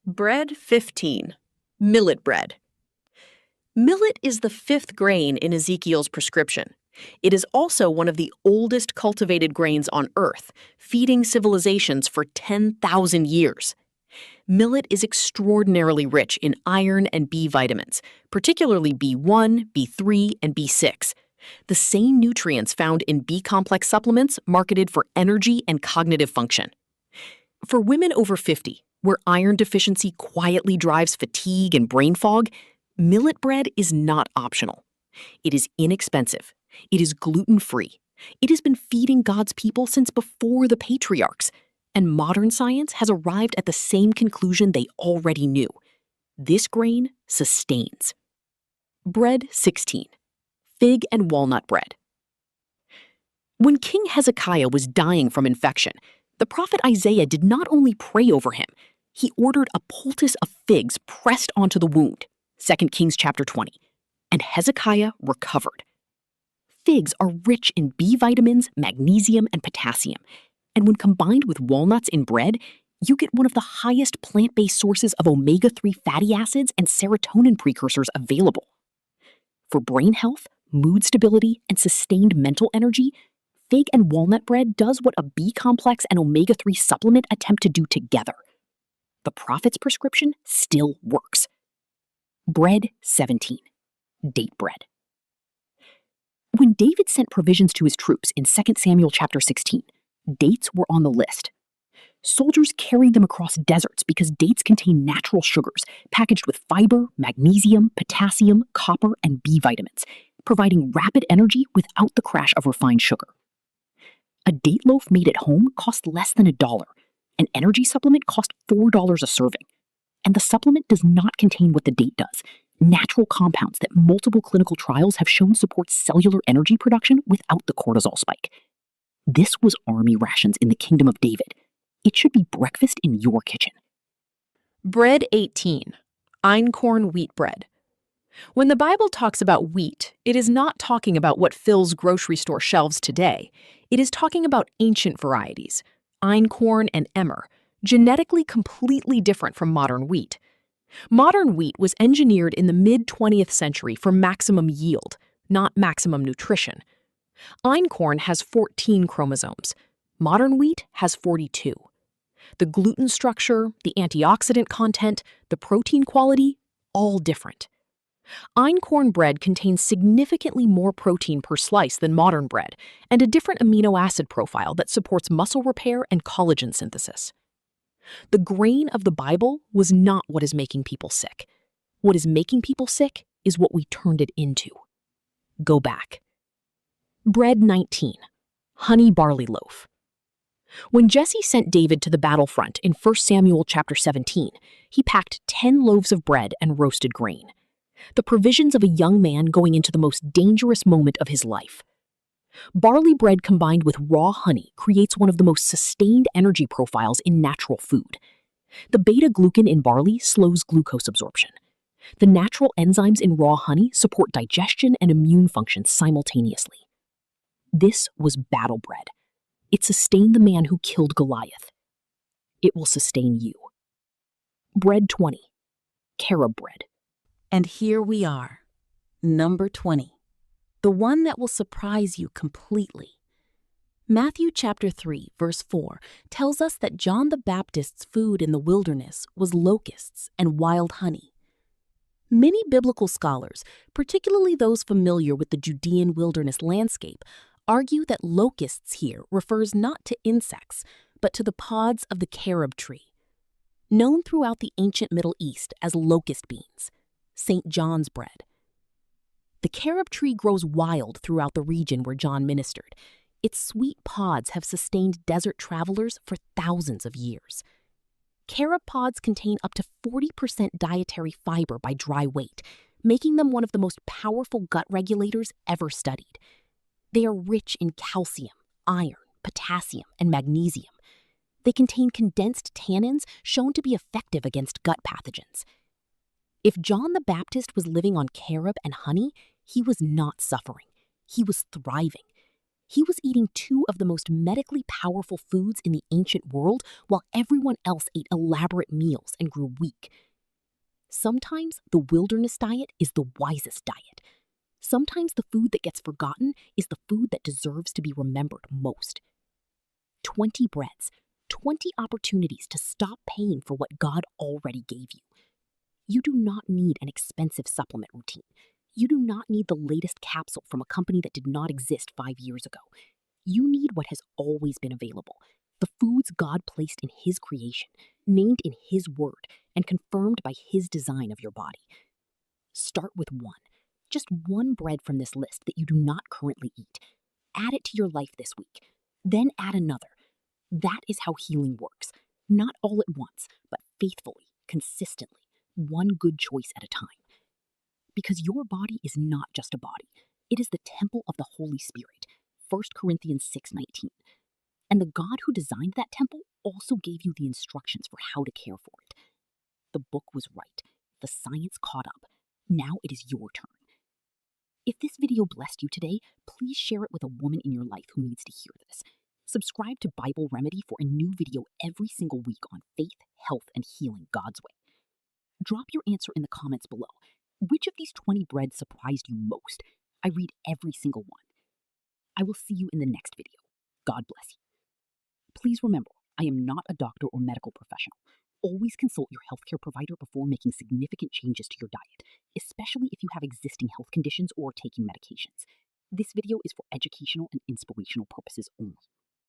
Bread 15. Millet bread. Millet is the fifth grain in Ezekiel's prescription. It is also one of the oldest cultivated grains on Earth, feeding civilizations for 10,000 years. Millet is extraordinarily rich in iron and B vitamins, particularly B1, B3, and B6, the same nutrients found in B-complex supplements marketed for energy and cognitive function. For women over 50, where iron deficiency quietly drives fatigue and brain fog, millet bread is not optional. It is inexpensive. It is gluten-free. It has been feeding God's people since before the patriarchs, and modern science has arrived at the same conclusion they already knew. This grain sustains. Bread 16. Fig and walnut bread. When King Hezekiah was dying from infection, the prophet Isaiah did not only pray over him, he ordered a poultice of figs pressed onto the wound, 2 Kings chapter 20, and Hezekiah recovered. Figs are rich in B vitamins, magnesium, and potassium, and when combined with walnuts in bread, you get one of the highest plant-based sources of omega-3 fatty acids and serotonin precursors available. For brain health, mood stability, and sustained mental energy, fig and walnut bread does what a B-complex and omega-3 supplement attempt to do together. The prophet's prescription still works. Bread 17. Date bread. When David sent provisions to his troops in 2 Samuel chapter 16, dates were on the list. Soldiers carried them across deserts because dates contain natural sugars packaged with fiber, magnesium, potassium, copper, and B vitamins, providing rapid energy without the crash of refined sugar. A date loaf made at home cost less than $1. An energy supplement cost $4 a serving. And the supplement does not contain what the date does, natural compounds that multiple clinical trials have shown support cellular energy production without the cortisol spike. This was army rations in the kingdom of David. It should be breakfast in your kitchen. Bread 18. Einkorn wheat bread. When the Bible talks about wheat, it is not talking about what fills grocery store shelves today. It is talking about ancient varieties, einkorn and emmer, genetically completely different from modern wheat. Modern wheat was engineered in the mid-20th century for maximum yield, not maximum nutrition. Einkorn has 14 chromosomes. Modern wheat has 42. The gluten structure, the antioxidant content, the protein quality, all different. Einkorn bread contains significantly more protein per slice than modern bread, and a different amino acid profile that supports muscle repair and collagen synthesis. The grain of the Bible was not what is making people sick. What is making people sick is what we turned it into. Go back. Bread 19. Honey barley loaf. When Jesse sent David to the battlefront in 1 Samuel chapter 17, he packed 10 loaves of bread and roasted grain. The provisions of a young man going into the most dangerous moment of his life. Barley bread combined with raw honey creates one of the most sustained energy profiles in natural food. The beta-glucan in barley slows glucose absorption. The natural enzymes in raw honey support digestion and immune functions simultaneously. This was battle bread. It sustained the man who killed Goliath. It will sustain you. Bread 20. Carob bread. And here we are, number 20, the one that will surprise you completely. Matthew chapter 3, verse 4 tells us that John the Baptist's food in the wilderness was locusts and wild honey. Many biblical scholars, particularly those familiar with the Judean wilderness landscape, argue that locusts here refers not to insects, but to the pods of the carob tree, known throughout the ancient Middle East as locust beans, St. John's bread. The carob tree grows wild throughout the region where John ministered. Its sweet pods have sustained desert travelers for thousands of years. Carob pods contain up to 40% dietary fiber by dry weight, making them one of the most powerful gut regulators ever studied. They are rich in calcium, iron, potassium, and magnesium. They contain condensed tannins shown to be effective against gut pathogens. If John the Baptist was living on carob and honey, he was not suffering. He was thriving. He was eating two of the most medically powerful foods in the ancient world while everyone else ate elaborate meals and grew weak. Sometimes the wilderness diet is the wisest diet. Sometimes the food that gets forgotten is the food that deserves to be remembered most. 20 breads, 20 opportunities to stop paying for what God already gave you. You do not need an expensive supplement routine. You do not need the latest capsule from a company that did not exist 5 years ago. You need what has always been available, the foods God placed in His creation, named in His word, and confirmed by His design of your body. Start with one. Just one bread from this list that you do not currently eat. Add it to your life this week. Then add another. That is how healing works. Not all at once, but faithfully, consistently, one good choice at a time. Because your body is not just a body. It is the temple of the Holy Spirit. 1 Corinthians 6:19. And the God who designed that temple also gave you the instructions for how to care for it. The book was right. The science caught up. Now it is your turn. If this video blessed you today, please share it with a woman in your life who needs to hear this. Subscribe to Bible Remedy for a new video every single week on faith, health, and healing God's way. Drop your answer in the comments below. Which of these 20 breads surprised you most? I read every single one. I will see you in the next video. God bless you. Please remember, I am not a doctor or medical professional. Always consult your healthcare provider before making significant changes to your diet, especially if you have existing health conditions or taking medications. This video is for educational and inspirational purposes only.